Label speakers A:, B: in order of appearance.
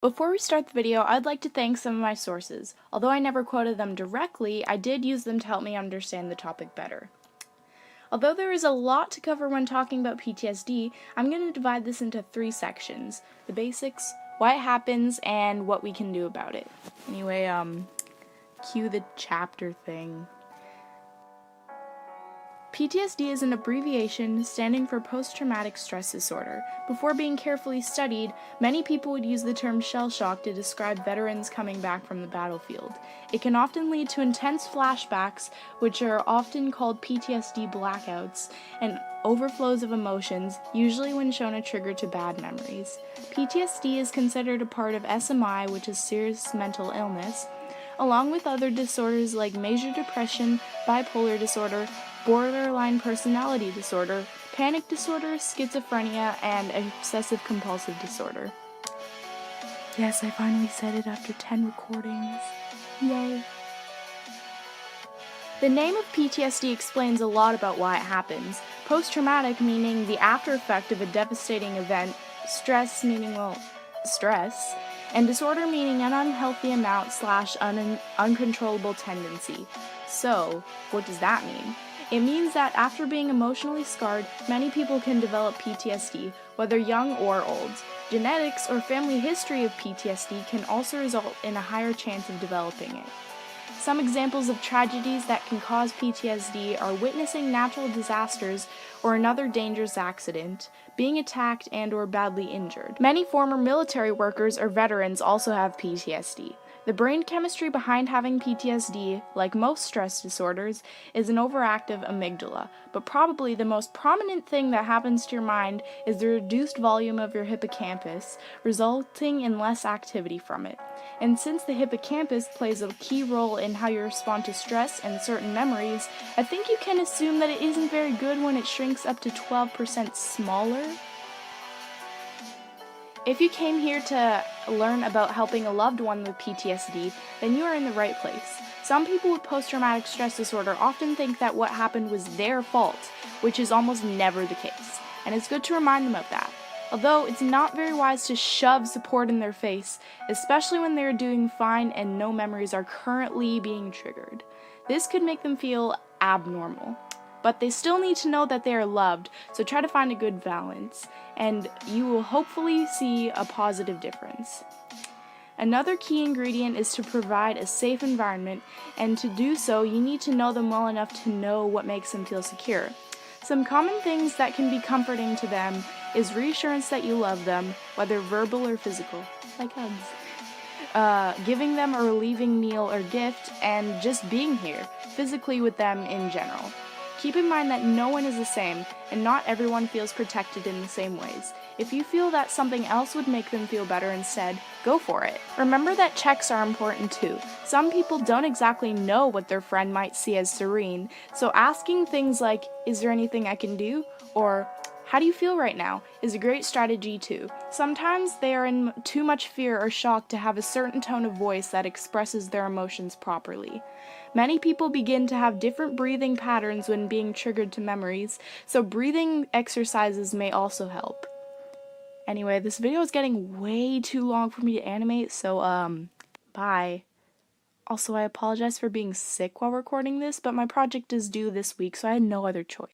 A: Before we start the video, I'd like to thank some of my sources. Although I never quoted them directly, I did use them to help me understand the topic better. Although there is a lot to cover when talking about PTSD, I'm going to divide this into 3 sections. The basics, why it happens, and what we can do about it. Anyway, cue the chapter thing. PTSD is an abbreviation standing for post-traumatic stress disorder. Before being carefully studied, many people would use the term shell shock to describe veterans coming back from the battlefield. It can often lead to intense flashbacks, which are often called PTSD blackouts, and overflows of emotions, usually when shown a trigger to bad memories. PTSD is considered a part of SMI, which is serious mental illness, along with other disorders like major depression, bipolar disorder, borderline personality disorder, panic disorder, schizophrenia, and obsessive compulsive disorder. Yes, I finally said it after 10 recordings. Yay. The name of PTSD explains a lot about why it happens. Post-traumatic meaning the after effect of a devastating event, stress meaning, stress, and disorder meaning an unhealthy amount / uncontrollable tendency. So, what does that mean? It means that after being emotionally scarred, many people can develop PTSD, whether young or old. Genetics or family history of PTSD can also result in a higher chance of developing it. Some examples of tragedies that can cause PTSD are witnessing natural disasters or another dangerous accident, being attacked and/or badly injured. Many former military workers or veterans also have PTSD. The brain chemistry behind having PTSD, like most stress disorders, is an overactive amygdala, but probably the most prominent thing that happens to your mind is the reduced volume of your hippocampus, resulting in less activity from it. And since the hippocampus plays a key role in how you respond to stress and certain memories, I think you can assume that it isn't very good when it shrinks up to 12% smaller. If you came here to learn about helping a loved one with PTSD, then you are in the right place. Some people with post-traumatic stress disorder often think that what happened was their fault, which is almost never the case, and it's good to remind them of that. Although it's not very wise to shove support in their face, especially when they are doing fine and no memories are currently being triggered. This could make them feel abnormal. But they still need to know that they are loved, so try to find a good balance, and you will hopefully see a positive difference. Another key ingredient is to provide a safe environment, and to do so, you need to know them well enough to know what makes them feel secure. Some common things that can be comforting to them is reassurance that you love them, whether verbal or physical, like hugs. Giving them a relieving meal or gift, and just being here, physically with them in general. Keep in mind that no one is the same, and not everyone feels protected in the same ways. If you feel that something else would make them feel better instead, go for it. Remember that checks are important too. Some people don't exactly know what their friend might see as serene, so asking things like, "Is there anything I can do?" or "How do you feel right now?" is a great strategy too. Sometimes they are in too much fear or shock to have a certain tone of voice that expresses their emotions properly. Many people begin to have different breathing patterns when being triggered to memories, so breathing exercises may also help. Anyway, this video is getting way too long for me to animate, so bye. Also, I apologize for being sick while recording this, but my project is due this week, so I had no other choice.